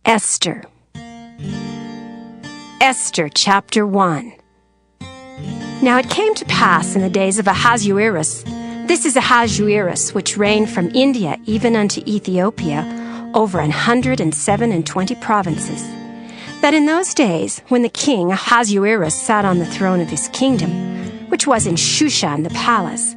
Esther. Esther chapter 1. Now it came to pass in the days of Ahasuerus, this is Ahasuerus, which reigned from India even unto Ethiopia, over 127 provinces, that in those days, when the king Ahasuerus sat on the throne of his kingdom, which was in Shushan the palace,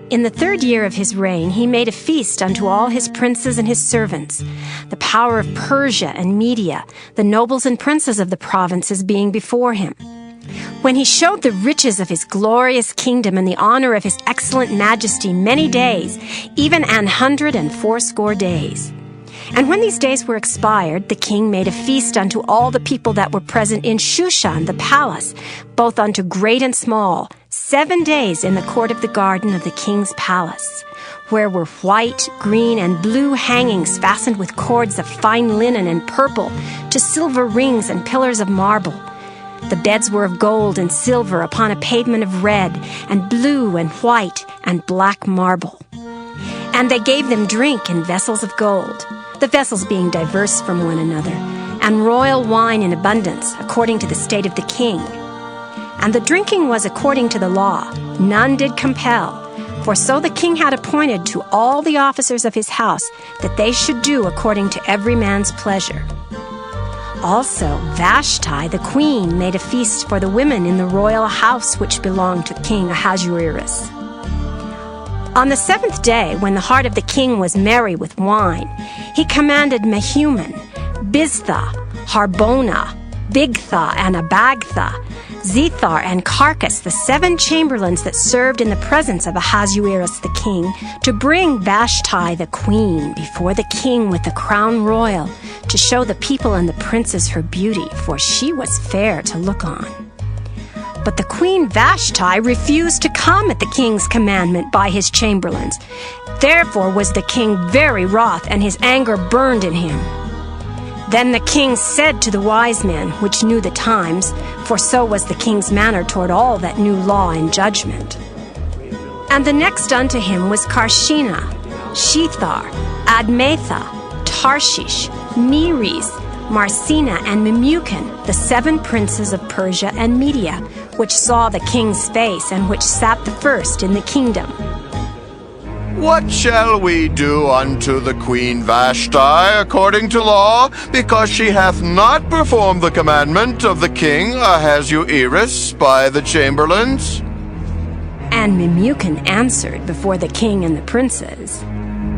in the 3rd year of his reign, he made a feast unto all his princes and his servants, the power of Persia and Media, the nobles and princes of the provinces being before him. When he showed the riches of his glorious kingdom and the honor of his excellent majesty many days, even 180 days. And when these days were expired, the king made a feast unto all the people that were present in Shushan the palace, both unto great and small, 7 days in the court of the garden of the king's palace, where were white, green, and blue hangings fastened with cords of fine linen and purple, to silver rings and pillars of marble. The beds were of gold and silver upon a pavement of red, and blue, and white, and black marble. And they gave them drink in vessels of gold, the vessels being diverse from one another, and royal wine in abundance, according to the state of the king. And the drinking was according to the law, none did compel, for so the king had appointed to all the officers of his house that they should do according to every man's pleasure. Also Vashti the queen made a feast for the women in the royal house which belonged to King Ahasuerus. On the 7th day, when the heart of the king was merry with wine, he commanded Mehuman, Biztha, Harbona, Bigtha, and Abagtha, Zethar, and Carcas, the 7 chamberlains that served in the presence of Ahasuerus the king, to bring Vashti the queen before the king with the crown royal, to show the people and the princes her beauty, for she was fair to look on. But the queen Vashti refused to come at the king's commandment by his chamberlains. Therefore was the king very wroth, and his anger burned in him. Then the king said to the wise men, which knew the times, for so was the king's manner toward all that knew law and judgment. And the next unto him was Carshena, Shethar, Admatha, Tarshish, Meres, Marsena, and Memucan, the 7 princes of Persia and Media, which saw the king's face, and which sat the first in the kingdom. What shall we do unto the queen Vashti according to law, because she hath not performed the commandment of the king Ahasuerus by the chamberlains? And Memucan answered before the king and the princes,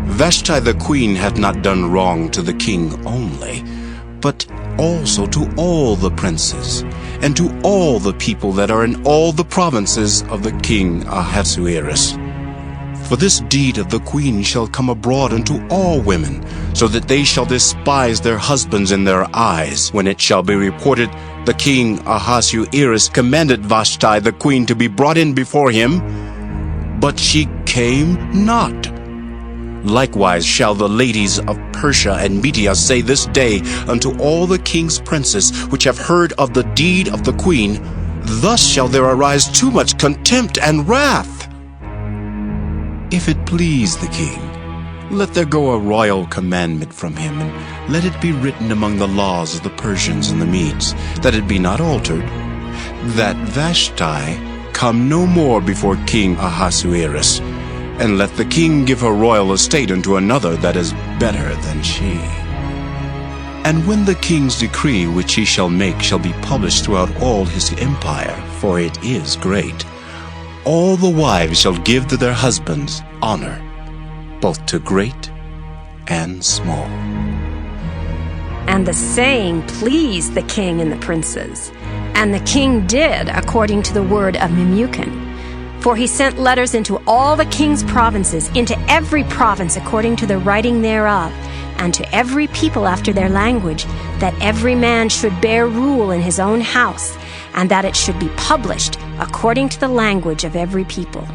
Vashti the queen hath not done wrong to the king only, but also to all the princes, and to all the people that are in all the provinces of the king Ahasuerus. For this deed of the queen shall come abroad unto all women, so that they shall despise their husbands in their eyes, when it shall be reported, the king Ahasuerus commanded Vashti the queen to be brought in before him, but she came not. Likewise shall the ladies of Persia and Media say this day unto all the king's princes, which have heard of the deed of the queen, thus shall there arise too much contempt and wrath. If it please the king, let there go a royal commandment from him, and let it be written among the laws of the Persians and the Medes, that it be not altered, that Vashti come no more before King Ahasuerus, and let the king give her royal estate unto another that is better than she. And when the king's decree which he shall make shall be published throughout all his empire, for it is great, all the wives shall give to their husbands honor, both to great and small. And the saying pleased the king and the princes. And the king did according to the word of Memucan. For he sent letters into all the king's provinces, into every province according to the writing thereof, and to every people after their language, that every man should bear rule in his own house, and that it should be published according to the language of every people.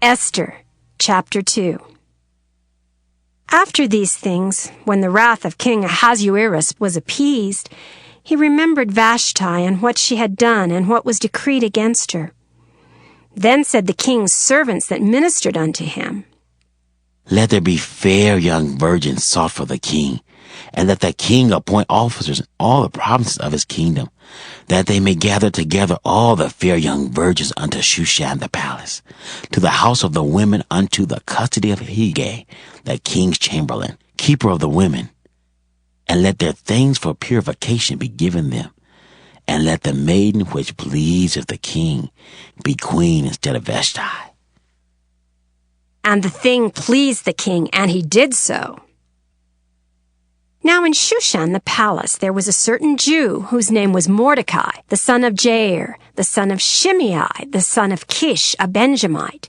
Esther, chapter 2. After these things, when the wrath of King Ahasuerus was appeased, he remembered Vashti and what she had done and what was decreed against her. Then said the king's servants that ministered unto him, Let there be fair young virgins sought for the king, and let the king appoint officers in all the provinces of his kingdom, that they may gather together all the fair young virgins unto Shushan the palace, to the house of the women unto the custody of Hegai, the king's chamberlain, keeper of the women. And let their things for purification be given them, and let the maiden which pleaseth the king be queen instead of Vashti. And the thing pleased the king, and he did so. Now in Shushan the palace there was a certain Jew whose name was Mordecai, the son of Jair, the son of Shimei, the son of Kish, a Benjamite,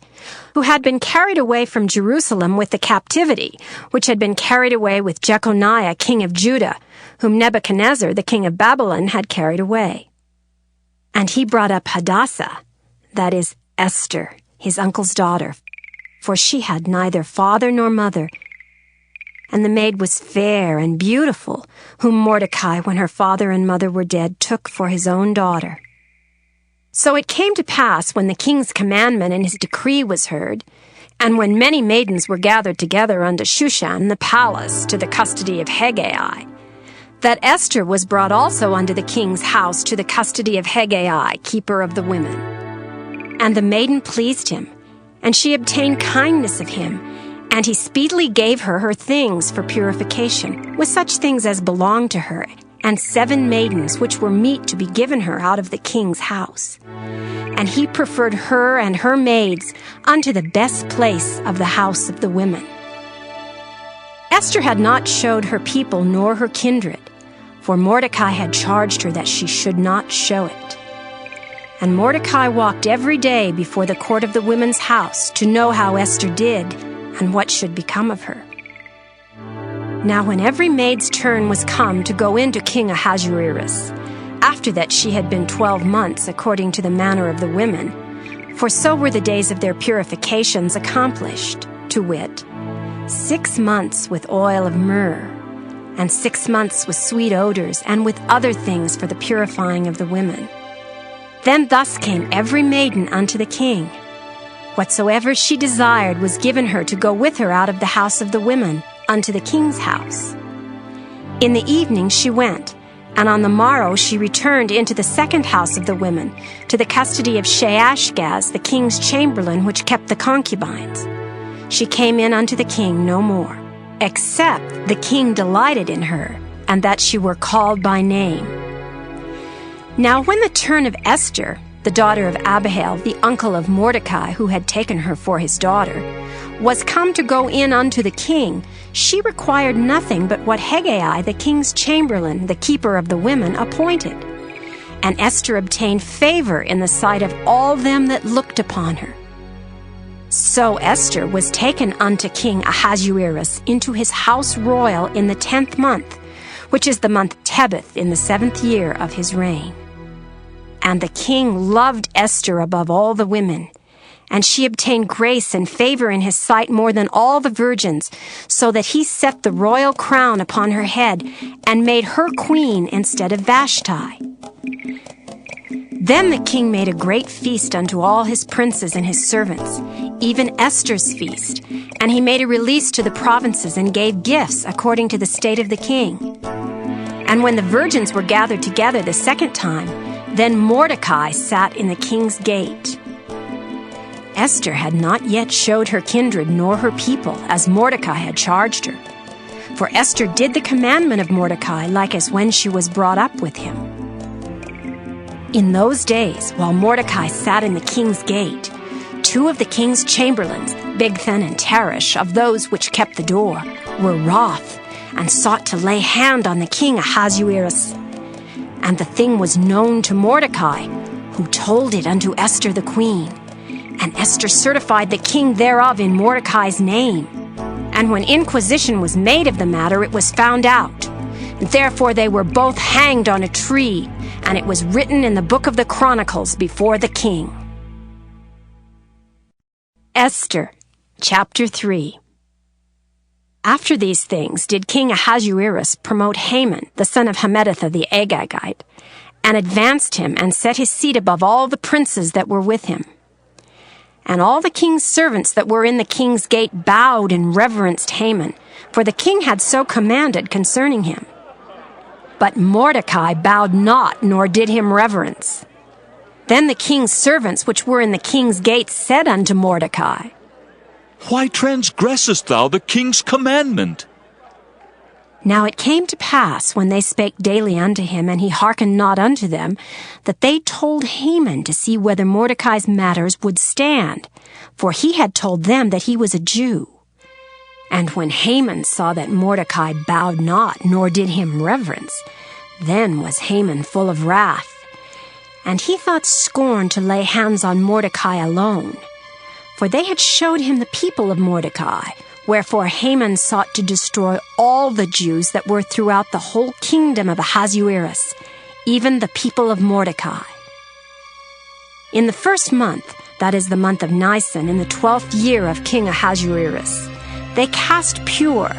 who had been carried away from Jerusalem with the captivity, which had been carried away with Jeconiah, king of Judah, whom Nebuchadnezzar, the king of Babylon, had carried away. And he brought up Hadassah, that is, Esther, his uncle's daughter, for she had neither father nor mother, and the maid was fair and beautiful, whom Mordecai, when her father and mother were dead, took for his own daughter. So it came to pass, when the king's commandment and his decree was heard, and when many maidens were gathered together unto Shushan the palace to the custody of Hegai, that Esther was brought also unto the king's house to the custody of Hegai, keeper of the women. And the maiden pleased him, and she obtained kindness of him, and he speedily gave her her things for purification, with such things as belonged to her, and 7 maidens which were meet to be given her out of the king's house. And he preferred her and her maids unto the best place of the house of the women. Esther had not showed her people nor her kindred, for Mordecai had charged her that she should not show it. And Mordecai walked every day before the court of the women's house to know how Esther did and what should become of her. Now when every maid's turn was come to go in to King Ahasuerus, after that she had been 12 months according to the manner of the women, for so were the days of their purifications accomplished, to wit, 6 months with oil of myrrh, and 6 months with sweet odors, and with other things for the purifying of the women. Then thus came every maiden unto the king. Whatsoever she desired was given her to go with her out of the house of the women unto the king's house. In the evening she went, and on the morrow she returned into the second house of the women, to the custody of Shaashgaz, the king's chamberlain, which kept the concubines. She came in unto the king no more, except the king delighted in her, and that she were called by name. Now when the turn of Esther, the daughter of Abihail, the uncle of Mordecai, who had taken her for his daughter, was come to go in unto the king, she required nothing but what Hegai, the king's chamberlain, the keeper of the women, appointed. And Esther obtained favor in the sight of all them that looked upon her. So Esther was taken unto King Ahasuerus into his house royal in the 10th month, which is the month Tebeth, in the 7th year of his reign. And the king loved Esther above all the women, and she obtained grace and favor in his sight more than all the virgins, so that he set the royal crown upon her head, and made her queen instead of Vashti. Then the king made a great feast unto all his princes and his servants, even Esther's feast, and he made a release to the provinces and gave gifts according to the state of the king. And when the virgins were gathered together the second time, then Mordecai sat in the king's gate. Esther had not yet showed her kindred nor her people, as Mordecai had charged her. For Esther did the commandment of Mordecai, like as when she was brought up with him. In those days, while Mordecai sat in the king's gate, 2 of the king's chamberlains, Bigthan and Teresh, of those which kept the door, were wroth, and sought to lay hand on the king Ahasuerus. And the thing was known to Mordecai, who told it unto Esther the queen. And Esther certified the king thereof in Mordecai's name. And when inquisition was made of the matter, it was found out. And therefore they were both hanged on a tree, and it was written in the book of the Chronicles before the king. Esther, chapter 3. After these things did King Ahasuerus promote Haman, the son of Hammedatha the Agagite, and advanced him and set his seat above all the princes that were with him. And all the king's servants that were in the king's gate bowed and reverenced Haman, for the king had so commanded concerning him. But Mordecai bowed not, nor did him reverence. Then the king's servants which were in the king's gate said unto Mordecai, Why transgressest thou the king's commandment? Now it came to pass, when they spake daily unto him, and he hearkened not unto them, that they told Haman to see whether Mordecai's matters would stand, for he had told them that he was a Jew. And when Haman saw that Mordecai bowed not, nor did him reverence, then was Haman full of wrath. And he thought scorn to lay hands on Mordecai alone, for they had showed him the people of Mordecai. Wherefore Haman sought to destroy all the Jews that were throughout the whole kingdom of Ahasuerus, even the people of Mordecai. In the 1st month, that is the month of Nisan, in the 12th year of King Ahasuerus, they cast pure,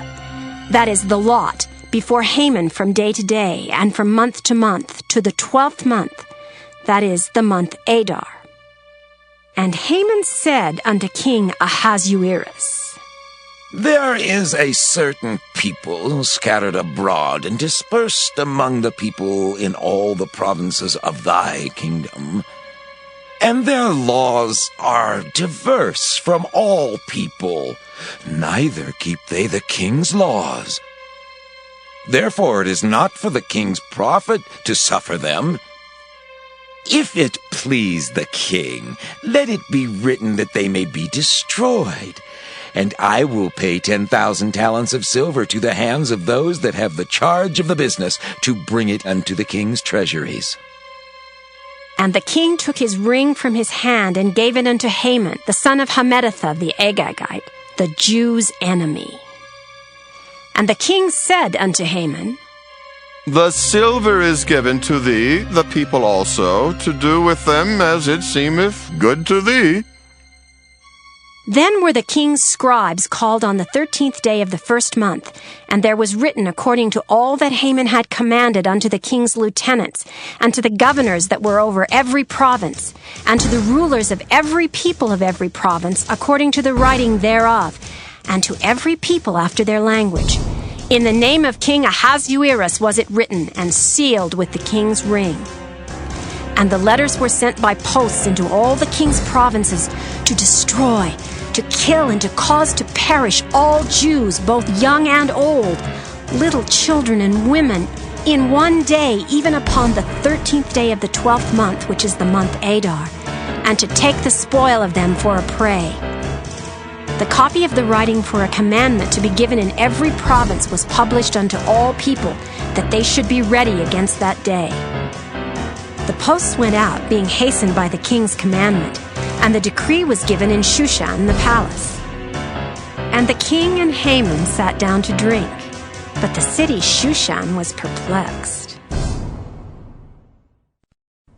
that is the lot, before Haman from day to day, and from month to month, to the 12th month, that is the month Adar. And Haman said unto King Ahasuerus, There is a certain people scattered abroad and dispersed among the people in all the provinces of thy kingdom, and their laws are diverse from all people, neither keep they the king's laws. Therefore it is not for the king's profit to suffer them. If it please the king, let it be written that they may be destroyed, and I will pay 10,000 talents of silver to the hands of those that have the charge of the business, to bring it unto the king's treasuries. And the king took his ring from his hand, and gave it unto Haman, the son of Hammedatha the Agagite, the Jews' enemy. And the king said unto Haman, The silver is given to thee, the people also, to do with them as it seemeth good to thee. Then were the king's scribes called on the 13th day of the 1st month, and there was written according to all that Haman had commanded unto the king's lieutenants, and to the governors that were over every province, and to the rulers of every people of every province, according to the writing thereof, and to every people after their language. In the name of King Ahasuerus was it written, and sealed with the king's ring. And the letters were sent by posts into all the king's provinces, to destroy, to kill, and to cause to perish all Jews, both young and old, little children and women, in one day, even upon the 13th day of the 12th month, which is the month Adar, and to take the spoil of them for a prey. The copy of the writing for a commandment to be given in every province was published unto all people, that they should be ready against that day. The posts went out, being hastened by the king's commandment, and the decree was given in Shushan the palace. And the king and Haman sat down to drink, but the city Shushan was perplexed.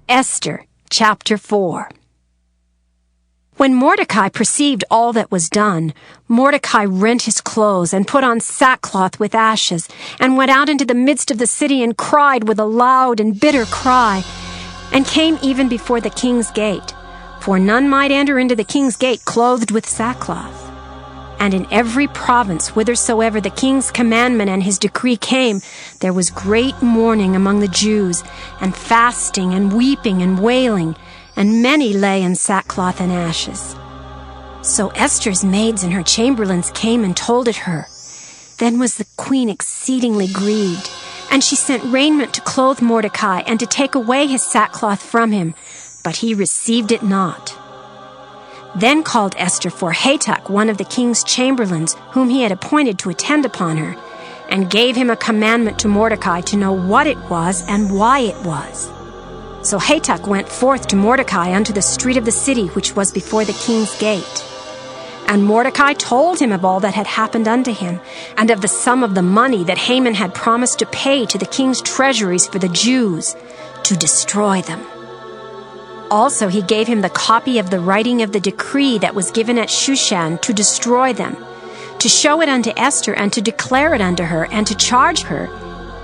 Esther, chapter 4. When Mordecai perceived all that was done, Mordecai rent his clothes and put on sackcloth with ashes, and went out into the midst of the city and cried with a loud and bitter cry, and came even before the king's gate, for none might enter into the king's gate clothed with sackcloth. And in every province whithersoever the king's commandment and his decree came, there was great mourning among the Jews, and fasting and weeping and wailing, and many lay in sackcloth and ashes. So Esther's maids and her chamberlains came and told it her. Then was the queen exceedingly grieved, and she sent raiment to clothe Mordecai, and to take away his sackcloth from him, but he received it not. Then called Esther for Hatach, one of the king's chamberlains, whom he had appointed to attend upon her, and gave him a commandment to Mordecai to know what it was and why it was. So Hatach went forth to Mordecai unto the street of the city, which was before the king's gate. And Mordecai told him of all that had happened unto him, and of the sum of the money that Haman had promised to pay to the king's treasuries for the Jews, to destroy them. Also he gave him the copy of the writing of the decree that was given at Shushan to destroy them, to show it unto Esther, and to declare it unto her, and to charge her,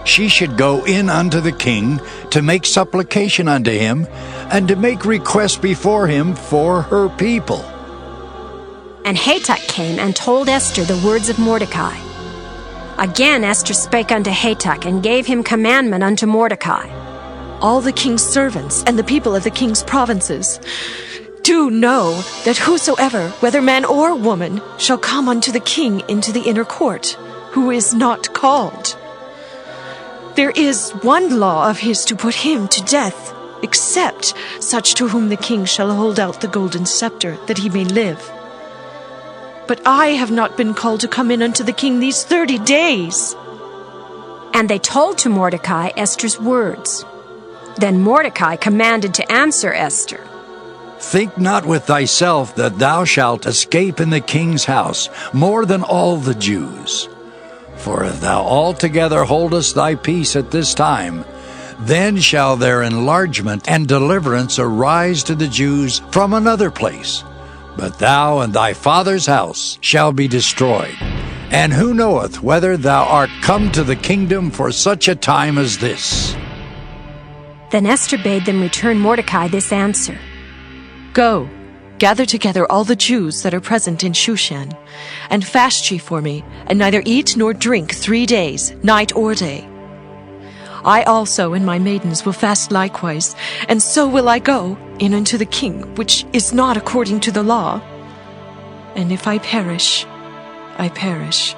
she should go in unto the king to make supplication unto him, and to make request before him for her people. And Hatach came and told Esther the words of Mordecai. Again Esther spake unto Hatach, and gave him commandment unto Mordecai. All the king's servants and the people of the king's provinces, do know that whosoever, whether man or woman, shall come unto the king into the inner court, who is not called, there is one law of his to put him to death, except such to whom the king shall hold out the golden scepter, that he may live. But I have not been called to come in unto the king these 30 days. And they told to Mordecai Esther's words. Then Mordecai commanded to answer Esther. Think not with thyself that thou shalt escape in the king's house more than all the Jews. For if thou altogether holdest thy peace at this time, then shall their enlargement and deliverance arise to the Jews from another place. But thou and thy father's house shall be destroyed. And who knoweth whether thou art come to the kingdom for such a time as this? Then Esther bade them return Mordecai this answer. Go, gather together all the Jews that are present in Shushan, and fast ye for me, and neither eat nor drink 3 days, night or day. I also and my maidens will fast likewise, and so will I go in unto the king, which is not according to the law. And if I perish, I perish.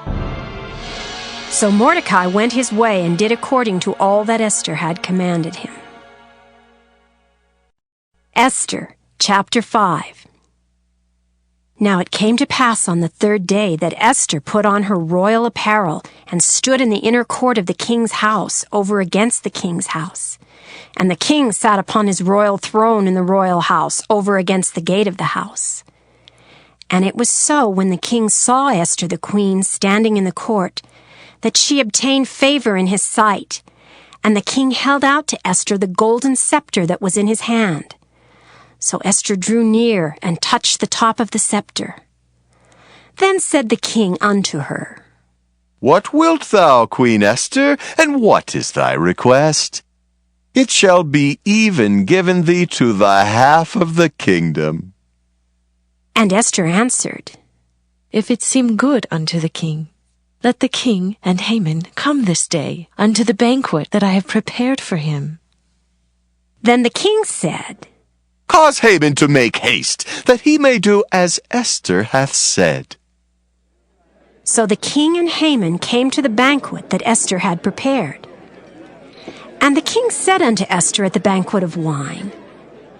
So Mordecai went his way and did according to all that Esther had commanded him. Esther, chapter 5. Now it came to pass on the 3rd day that Esther put on her royal apparel and stood in the inner court of the king's house over against the king's house. And the king sat upon his royal throne in the royal house over against the gate of the house. And it was so, when the king saw Esther the queen standing in the court, that she obtained favor in his sight. And the king held out to Esther the golden scepter that was in his hand. So Esther drew near and touched the top of the scepter. Then said the king unto her, What wilt thou, Queen Esther, and what is thy request? It shall be even given thee to the half of the kingdom. And Esther answered, If it seem good unto the king, let the king and Haman come this day unto the banquet that I have prepared for him. Then the king said, Cause Haman to make haste, that he may do as Esther hath said. So the king and Haman came to the banquet that Esther had prepared. And the king said unto Esther at the banquet of wine,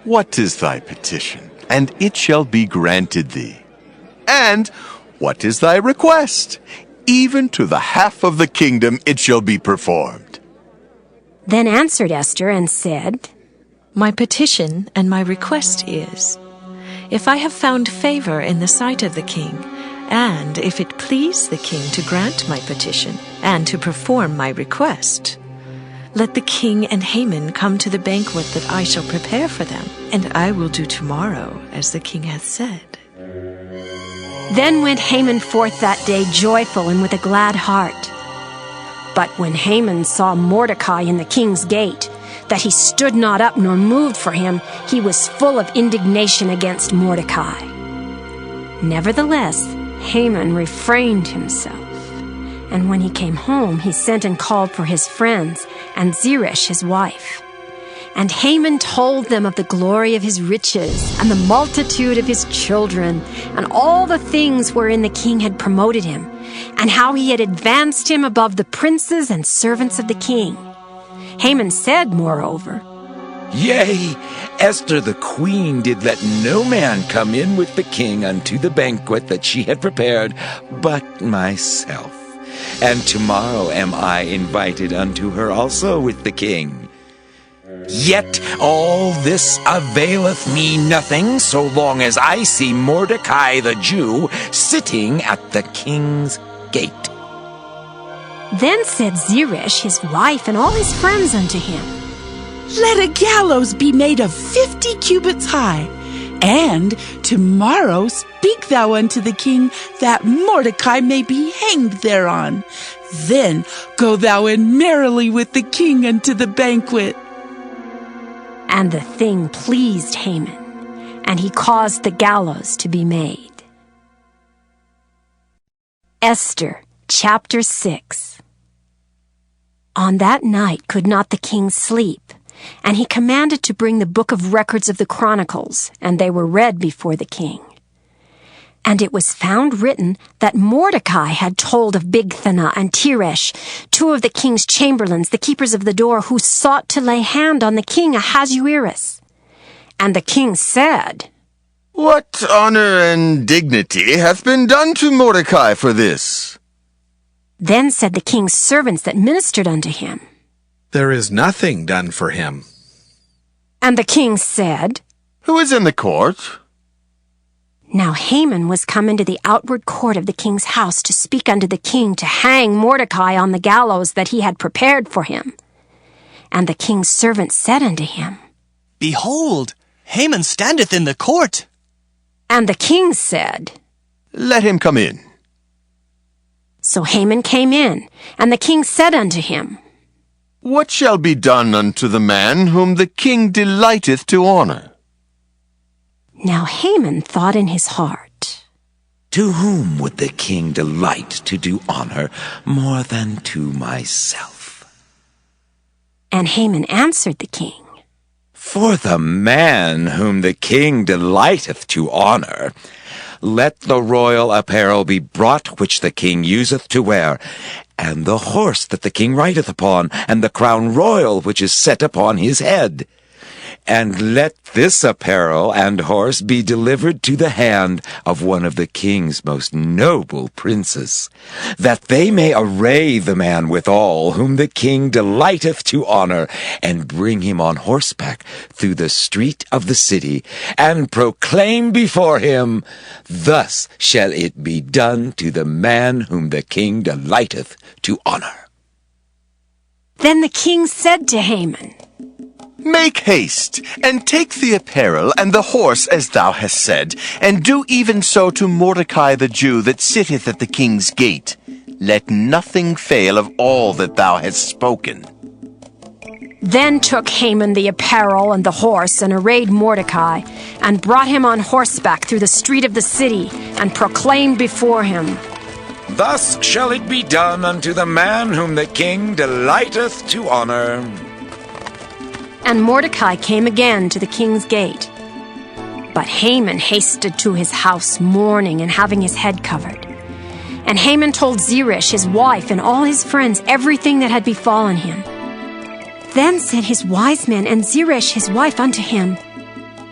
What is thy petition? And it shall be granted thee. And what is thy request? Even to the half of the kingdom it shall be performed. Then answered Esther and said, My petition and my request is, if I have found favor in the sight of the king, and if it please the king to grant my petition and to perform my request, let the king and Haman come to the banquet that I shall prepare for them, and I will do tomorrow as the king hath said. Then went Haman forth that day joyful and with a glad heart. But when Haman saw Mordecai in the king's gate, that he stood not up nor moved for him, he was full of indignation against Mordecai. Nevertheless, Haman refrained himself. And when he came home, he sent and called for his friends and Zeresh his wife. And Haman told them of the glory of his riches and the multitude of his children and all the things wherein the king had promoted him, and how he had advanced him above the princes and servants of the king. Haman said, moreover, Yea, Esther the queen did let no man come in with the king unto the banquet that she had prepared, but myself. And tomorrow am I invited unto her also with the king. Yet all this availeth me nothing, so long as I see Mordecai the Jew sitting at the king's gate. Then said Zeresh his wife and all his friends unto him, Let a gallows be made of 50 cubits high, and tomorrow speak thou unto the king, that Mordecai may be hanged thereon. Then go thou in merrily with the king unto the banquet. And the thing pleased Haman, and he caused the gallows to be made. Esther, chapter 6. On that night could not the king sleep, and he commanded to bring the book of records of the Chronicles, and they were read before the king. And it was found written that Mordecai had told of Bigthana and Teresh, two of the king's chamberlains, the keepers of the door, who sought to lay hand on the king Ahasuerus. And the king said, What honor and dignity hath been done to Mordecai for this? Then said the king's servants that ministered unto him, There is nothing done for him. And the king said, Who is in the court? Now Haman was come into the outward court of the king's house to speak unto the king to hang Mordecai on the gallows that he had prepared for him. And the king's servant said unto him, Behold, Haman standeth in the court. And the king said, Let him come in. So Haman came in, and the king said unto him, What shall be done unto the man whom the king delighteth to honor? Now Haman thought in his heart, To whom would the king delight to do honor more than to myself? And Haman answered the king, For the man whom the king delighteth to honor, let the royal apparel be brought which the king useth to wear, and the horse that the king rideth upon, and the crown royal which is set upon his head. And let this apparel and horse be delivered to the hand of one of the king's most noble princes, that they may array the man withal whom the king delighteth to honor, and bring him on horseback through the street of the city, and proclaim before him, Thus shall it be done to the man whom the king delighteth to honor. Then the king said to Haman, Make haste, and take the apparel and the horse as thou hast said, and do even so to Mordecai the Jew that sitteth at the king's gate. Let nothing fail of all that thou hast spoken. Then took Haman the apparel and the horse, and arrayed Mordecai, and brought him on horseback through the street of the city, and proclaimed before him, Thus shall it be done unto the man whom the king delighteth to honor. And Mordecai came again to the king's gate. But Haman hasted to his house mourning and having his head covered. And Haman told Zeresh his wife and all his friends everything that had befallen him. Then said his wise men and Zeresh his wife unto him,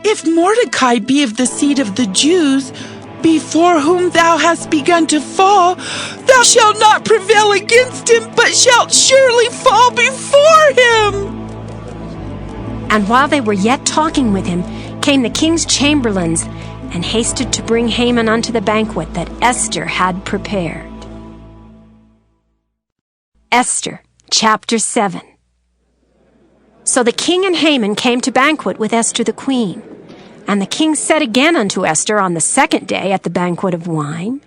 If Mordecai be of the seed of the Jews, before whom thou hast begun to fall, thou shalt not prevail against him, but shalt surely fall before him. And while they were yet talking with him, came the king's chamberlains, and hasted to bring Haman unto the banquet that Esther had prepared. Esther, chapter 7. So the king and Haman came to banquet with Esther the queen. And the king said again unto Esther on the second day at the banquet of wine,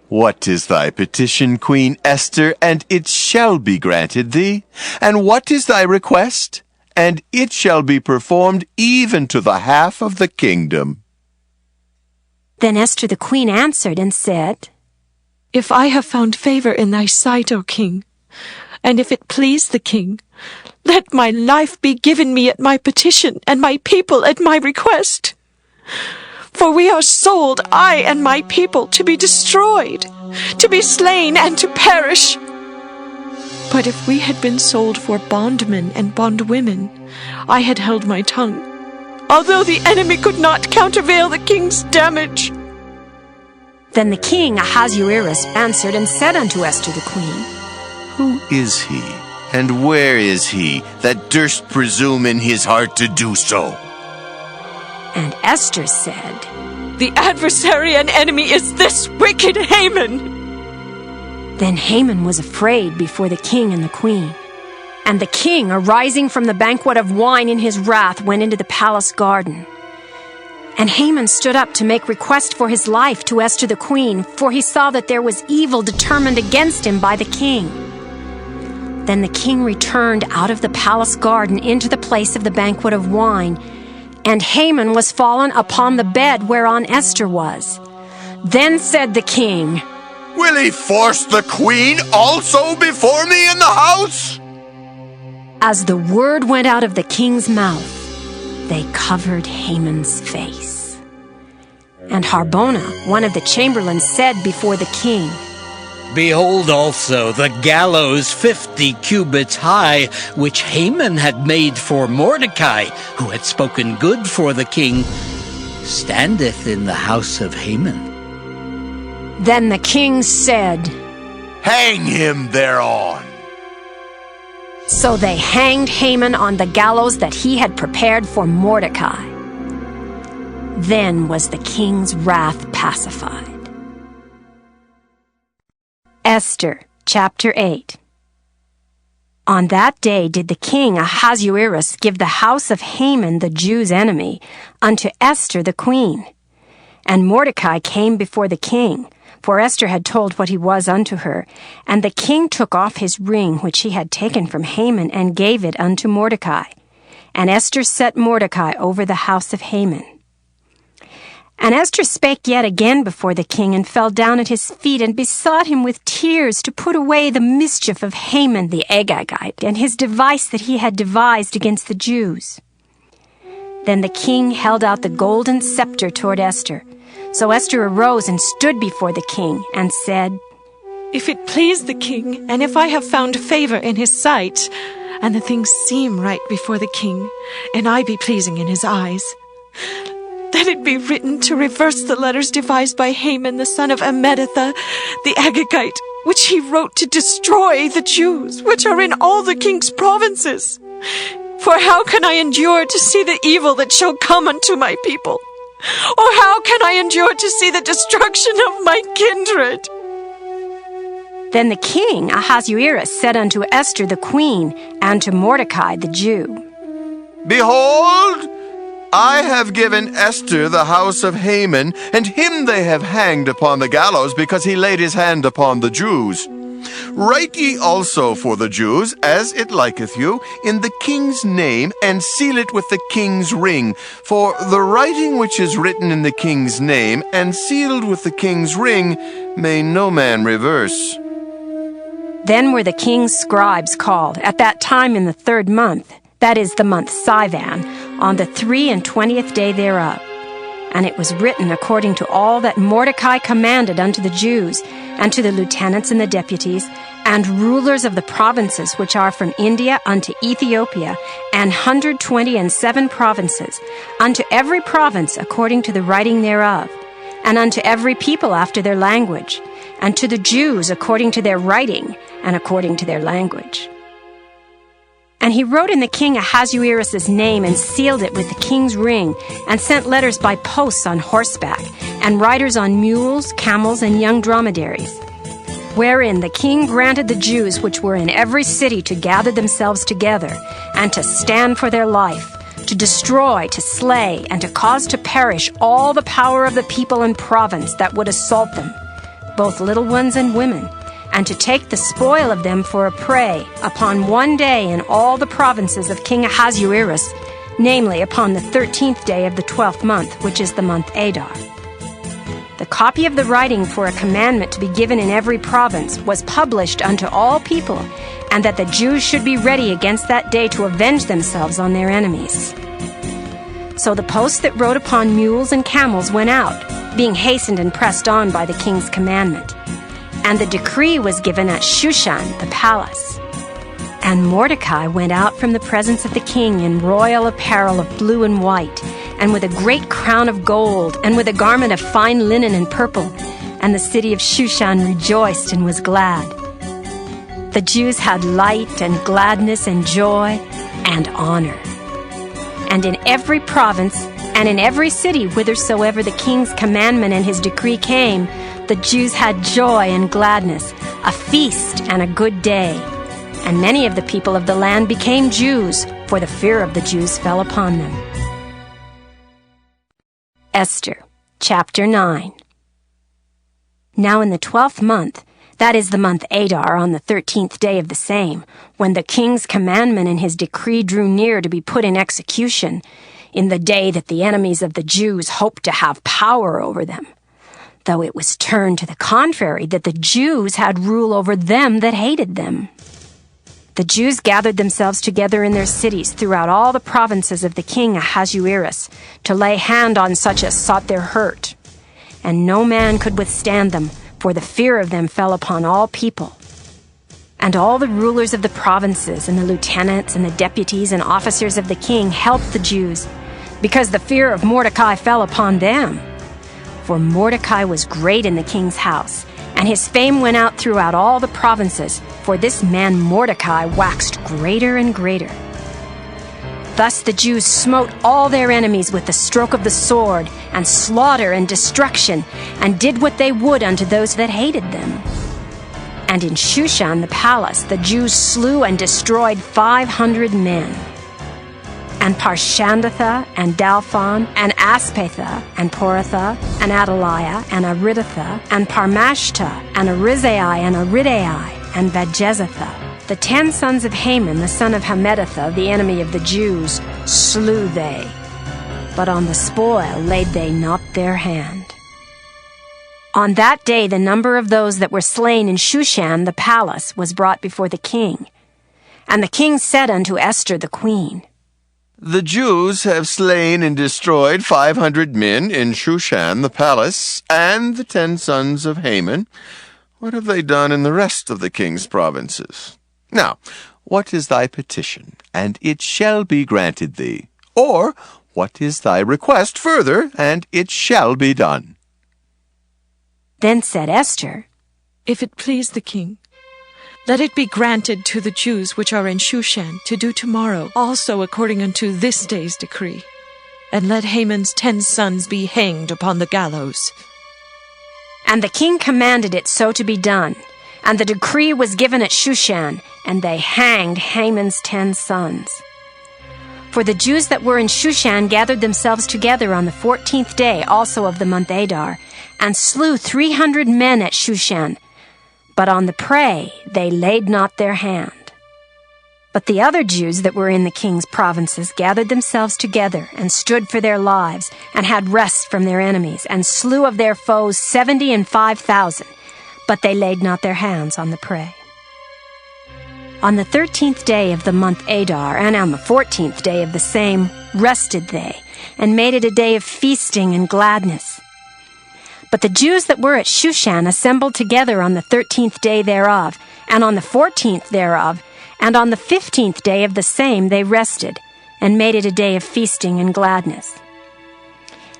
What is thy petition, Queen Esther, and it shall be granted thee? And what is thy request? And it shall be performed even to the half of the kingdom. Then Esther the queen answered and said, If I have found favor in thy sight, O king, and if it please the king, let my life be given me at my petition, and my people at my request. For we are sold, I and my people, to be destroyed, to be slain, and to perish. But if we had been sold for bondmen and bondwomen, I had held my tongue, although the enemy could not countervail the king's damage. Then the king Ahasuerus answered and said unto Esther the queen, Who is he, and where is he, that durst presume in his heart to do so? And Esther said, The adversary and enemy is this wicked Haman. Then Haman was afraid before the king and the queen. And the king, arising from the banquet of wine in his wrath, went into the palace garden. And Haman stood up to make request for his life to Esther the queen, for he saw that there was evil determined against him by the king. Then the king returned out of the palace garden into the place of the banquet of wine, and Haman was fallen upon the bed whereon Esther was. Then said the king, Will he force the queen also before me in the house? As the word went out of the king's mouth, they covered Haman's face. And Harbona, one of the chamberlains, said before the king, Behold also the gallows 50 cubits high, which Haman had made for Mordecai, who had spoken good for the king, standeth in the house of Haman. Then the king said, Hang him thereon. So they hanged Haman on the gallows that he had prepared for Mordecai. Then was the king's wrath pacified. Esther, chapter 8. On that day did the king Ahasuerus give the house of Haman the Jews' enemy unto Esther the queen. And Mordecai came before the king, for Esther had told what he was unto her. And the king took off his ring which he had taken from Haman, and gave it unto Mordecai. And Esther set Mordecai over the house of Haman. And Esther spake yet again before the king, and fell down at his feet, and besought him with tears to put away the mischief of Haman the Agagite, and his device that he had devised against the Jews. Then the king held out the golden scepter toward Esther. So Esther arose and stood before the king, and said, If it please the king, and if I have found favor in his sight, and the things seem right before the king, and I be pleasing in his eyes, let it be written to reverse the letters devised by Haman the son of Ammedatha, the Agagite, which he wrote to destroy the Jews, which are in all the king's provinces. For how can I endure to see the evil that shall come unto my people? Or how can I endure to see the destruction of my kindred? Then the king Ahasuerus said unto Esther the queen, and to Mordecai the Jew, Behold, I have given Esther the house of Haman, and him they have hanged upon the gallows, because he laid his hand upon the Jews. Write ye also for the Jews, as it liketh you, in the king's name, and seal it with the king's ring. For the writing which is written in the king's name, and sealed with the king's ring, may no man reverse. Then were the king's scribes called, at that time in the 3rd month, that is the month Sivan, on the 23 day thereof. And it was written according to all that Mordecai commanded unto the Jews, and to the lieutenants and the deputies, and rulers of the provinces which are from India unto Ethiopia, and 127 provinces, unto every province according to the writing thereof, and unto every people after their language, and to the Jews according to their writing, and according to their language. And he wrote in the king Ahasuerus' name, and sealed it with the king's ring, and sent letters by posts on horseback, and riders on mules, camels, and young dromedaries, wherein the king granted the Jews which were in every city to gather themselves together, and to stand for their life, to destroy, to slay, and to cause to perish all the power of the people and province that would assault them, both little ones and women, and to take the spoil of them for a prey upon one day in all the provinces of King Ahasuerus, namely upon the 13th day of the 12th month, which is the month Adar. The copy of the writing for a commandment to be given in every province was published unto all people, and that the Jews should be ready against that day to avenge themselves on their enemies. So the posts that rode upon mules and camels went out, being hastened and pressed on by the king's commandment. And the decree was given at Shushan, the palace. And Mordecai went out from the presence of the king in royal apparel of blue and white, and with a great crown of gold, and with a garment of fine linen and purple. And the city of Shushan rejoiced and was glad. The Jews had light and gladness and joy and honor. And in every province and in every city whithersoever the king's commandment and his decree came, the Jews had joy and gladness, a feast and a good day. And many of the people of the land became Jews, for the fear of the Jews fell upon them. Esther, chapter 9. Now in the 12th month, that is the month Adar, on the 13th day of the same, when the king's commandment and his decree drew near to be put in execution, in the day that the enemies of the Jews hoped to have power over them, though it was turned to the contrary, that the Jews had rule over them that hated them. The Jews gathered themselves together in their cities throughout all the provinces of the king Ahasuerus to lay hand on such as sought their hurt. And no man could withstand them, for the fear of them fell upon all people. And all the rulers of the provinces and the lieutenants and the deputies and officers of the king helped the Jews, because the fear of Mordecai fell upon them. For Mordecai was great in the king's house, and his fame went out throughout all the provinces, for this man Mordecai waxed greater and greater. Thus the Jews smote all their enemies with the stroke of the sword, and slaughter and destruction, and did what they would unto those that hated them. And in Shushan the palace the Jews slew and destroyed 500 men. And Parshandatha, and Dalphon, and Aspatha, and Poratha, and Adaliah, and Aridatha, and Parmashta, and Arizai, and Aridai, and Bajezatha, the 10 sons of Haman, the son of Hammedatha, the enemy of the Jews, slew they. But on the spoil laid they not their hand. On that day the number of those that were slain in Shushan the palace was brought before the king. And the king said unto Esther the queen, The Jews have slain and destroyed 500 men in Shushan the palace, and the 10 sons of Haman. What have they done in the rest of the king's provinces? Now, what is thy petition, and it shall be granted thee? Or, what is thy request further, and it shall be done? Then said Esther, If it please the king, let it be granted to the Jews which are in Shushan to do tomorrow also according unto this day's decree, and let Haman's 10 sons be hanged upon the gallows. And the king commanded it so to be done, and the decree was given at Shushan, and they hanged Haman's 10 sons. For the Jews that were in Shushan gathered themselves together on the 14th day also of the month Adar, and slew 300 men at Shushan, but on the prey they laid not their hand. But the other Jews that were in the king's provinces gathered themselves together, and stood for their lives, and had rest from their enemies, and slew of their foes 75,000, but they laid not their hands on the prey. On the 13th day of the month Adar, and on the 14th day of the same, rested they, and made it a day of feasting and gladness. But the Jews that were at Shushan assembled together on the 13th day thereof, and on the 14th thereof, and on the 15th day of the same they rested, and made it a day of feasting and gladness.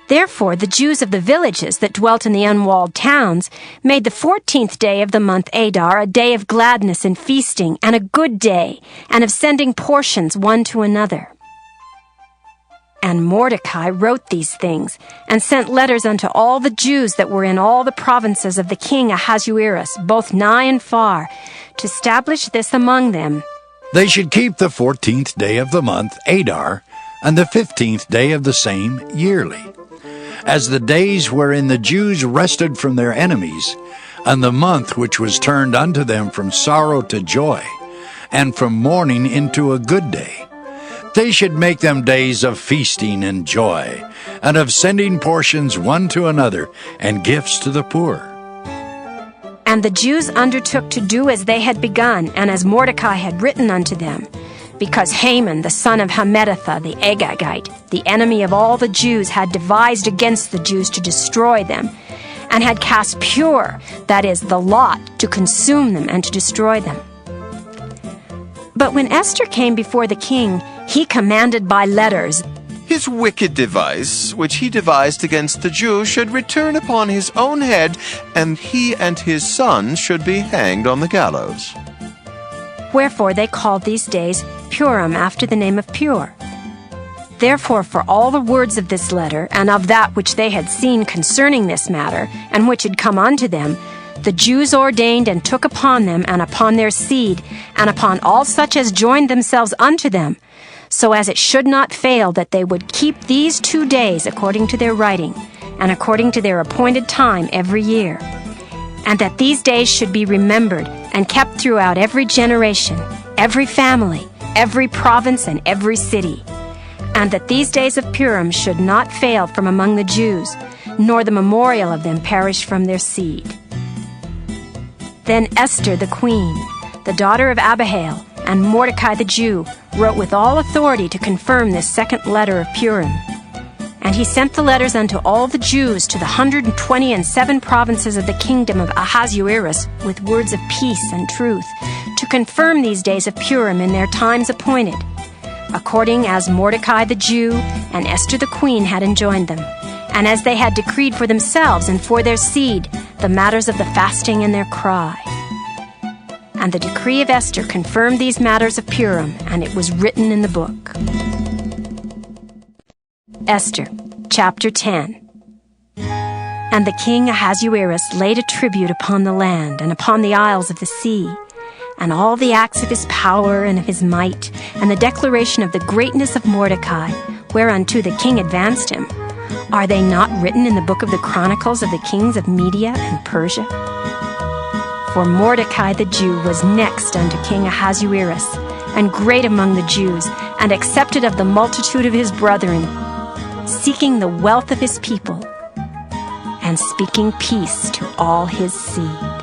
Therefore the Jews of the villages that dwelt in the unwalled towns made the 14th day of the month Adar a day of gladness and feasting, and a good day, and of sending portions one to another. And Mordecai wrote these things, and sent letters unto all the Jews that were in all the provinces of the king Ahasuerus, both nigh and far, to establish this among them. They should keep the 14th day of the month Adar, and the 15th day of the same yearly, as the days wherein the Jews rested from their enemies, and the month which was turned unto them from sorrow to joy, and from mourning into a good day. They should make them days of feasting and joy, and of sending portions one to another, and gifts to the poor. And the Jews undertook to do as they had begun, and as Mordecai had written unto them, because Haman the son of Hammedatha the Agagite, the enemy of all the Jews, had devised against the Jews to destroy them, and had cast pur, that is, the lot, to consume them and to destroy them. But when Esther came before the king, he commanded by letters, His wicked device, which he devised against the Jews, should return upon his own head, and he and his sons should be hanged on the gallows. Wherefore they called these days Purim, after the name of Pur. Therefore for all the words of this letter, and of that which they had seen concerning this matter, and which had come unto them, the Jews ordained and took upon them, and upon their seed, and upon all such as joined themselves unto them, so as it should not fail that they would keep these 2 days according to their writing, and according to their appointed time every year, and that these days should be remembered and kept throughout every generation, every family, every province, and every city, and that these days of Purim should not fail from among the Jews, nor the memorial of them perish from their seed. Then Esther the queen, the daughter of Abihail, and Mordecai the Jew wrote with all authority to confirm this second letter of Purim. And he sent the letters unto all the Jews to the 127 provinces of the kingdom of Ahasuerus with words of peace and truth, to confirm these days of Purim in their times appointed, according as Mordecai the Jew and Esther the queen had enjoined them, and as they had decreed for themselves and for their seed the matters of the fasting and their cry. And the decree of Esther confirmed these matters of Purim, and it was written in the book. Esther, chapter 10. And the king Ahasuerus laid a tribute upon the land and upon the isles of the sea, and all the acts of his power and of his might, and the declaration of the greatness of Mordecai, whereunto the king advanced him. Are they not written in the book of the chronicles of the kings of Media and Persia? For Mordecai the Jew was next unto King Ahasuerus, and great among the Jews, and accepted of the multitude of his brethren, seeking the wealth of his people, and speaking peace to all his seed.